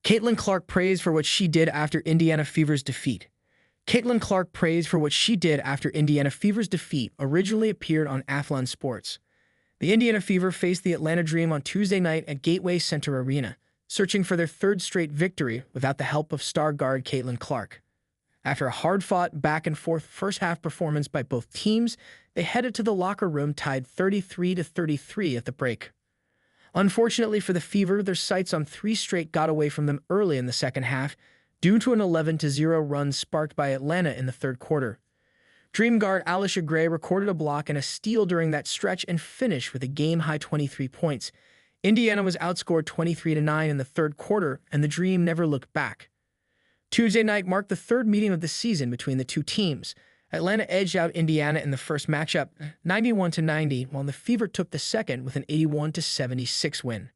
Caitlin Clark praised for what she did after Indiana Fever's defeat. Caitlin Clark praised for what she did after Indiana Fever's defeat originally appeared on Athlon Sports. The Indiana Fever faced the Atlanta Dream on Tuesday night at Gateway Center Arena, searching for their third straight victory without the help of star guard Caitlin Clark. After a hard-fought, back-and-forth first-half performance by both teams, they headed to the locker room tied 33-33 at the break. Unfortunately for the Fever, their sights on three straight got away from them early in the second half due to an 11-0 run sparked by Atlanta in the third quarter. Dream guard Alicia Gray recorded a block and a steal during that stretch and finished with a game-high 23 points. Indiana was outscored 23-9 in the third quarter, and the Dream never looked back. Tuesday night marked the third meeting of the season between the two teams. Atlanta edged out Indiana in the first matchup, 91-90, while the Fever took the second with an 81-76 win.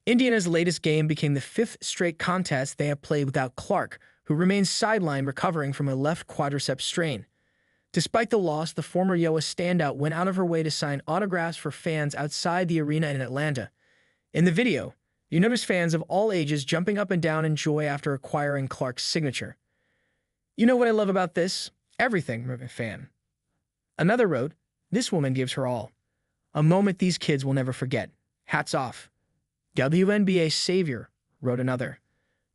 Indiana's latest game became the fifth straight contest they have played without Clark, who remains sidelined recovering from a left quadriceps strain. Despite the loss, the former Iowa standout went out of her way to sign autographs for fans outside the arena in Atlanta. In the video, you notice fans of all ages jumping up and down in joy after acquiring Clark's signature. You know what I love about this? Everything, fan. Another wrote, "This woman gives her all. A moment these kids will never forget. Hats off." WNBA savior, wrote another.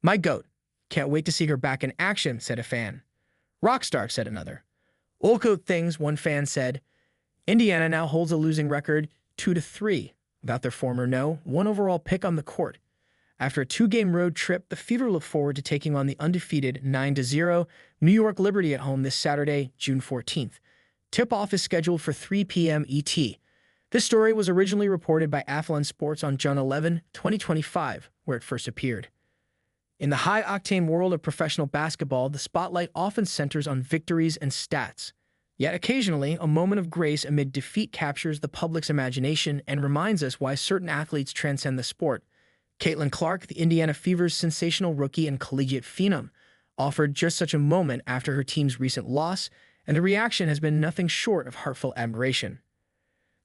"My GOAT. Can't wait to see her back in action," said a fan. Rockstar, said another. All GOAT things, one fan said. Indiana now holds a losing record 2-3, without their former one overall pick on the court. After a two-game road trip, the Fever look forward to taking on the undefeated 9-0 New York Liberty at home this Saturday, June 14th. Tip-off is scheduled for 3 p.m. ET. This story was originally reported by Athlon Sports on June 11, 2025, where it first appeared. In the high-octane world of professional basketball, the spotlight often centers on victories and stats. Yet occasionally, a moment of grace amid defeat captures the public's imagination and reminds us why certain athletes transcend the sport. Caitlin Clark, the Indiana Fever's sensational rookie and collegiate phenom, offered just such a moment after her team's recent loss, and the reaction has been nothing short of heartfelt admiration.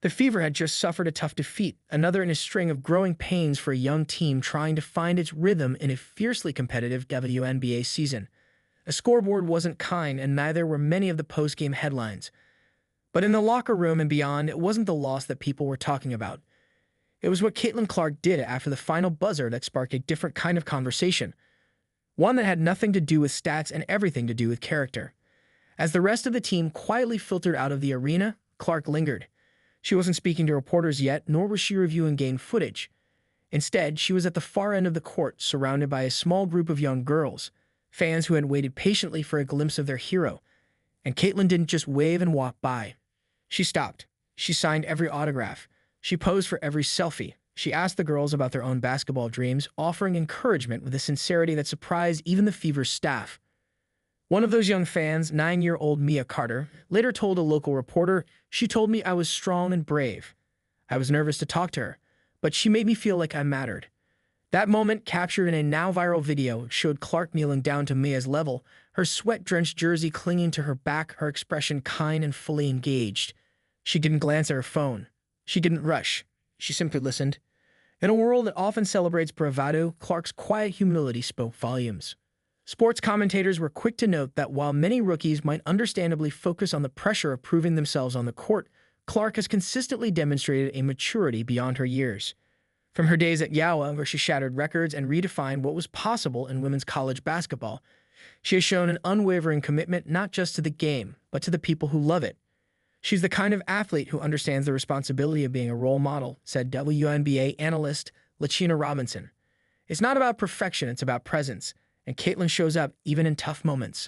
The Fever had just suffered a tough defeat, another in a string of growing pains for a young team trying to find its rhythm in a fiercely competitive WNBA season. The scoreboard wasn't kind, and neither were many of the post-game headlines. But in the locker room and beyond, it wasn't the loss that people were talking about. It was what Caitlin Clark did after the final buzzer that sparked a different kind of conversation, one that had nothing to do with stats and everything to do with character. As the rest of the team quietly filtered out of the arena, Clark lingered. She wasn't speaking to reporters yet, nor was she reviewing game footage. Instead, she was at the far end of the court, surrounded by a small group of young girls, fans who had waited patiently for a glimpse of their hero. And Caitlin didn't just wave and walk by. She stopped. She signed every autograph. She posed for every selfie. She asked the girls about their own basketball dreams, offering encouragement with a sincerity that surprised even the Fever's staff. One of those young fans, 9-year-old Mia Carter, later told a local reporter, "She told me I was strong and brave. I was nervous to talk to her, but she made me feel like I mattered." That moment, captured in a now-viral video, showed Clark kneeling down to Mia's level, her sweat-drenched jersey clinging to her back, her expression kind and fully engaged. She didn't glance at her phone. She didn't rush. She simply listened. In a world that often celebrates bravado, Clark's quiet humility spoke volumes. Sports commentators were quick to note that while many rookies might understandably focus on the pressure of proving themselves on the court, Clark has consistently demonstrated a maturity beyond her years. From her days at Iowa, where she shattered records and redefined what was possible in women's college basketball, she has shown an unwavering commitment not just to the game, but to the people who love it. She's the kind of athlete who understands the responsibility of being a role model, said WNBA analyst Lachina Robinson. It's not about perfection, it's about presence, and Caitlin shows up even in tough moments.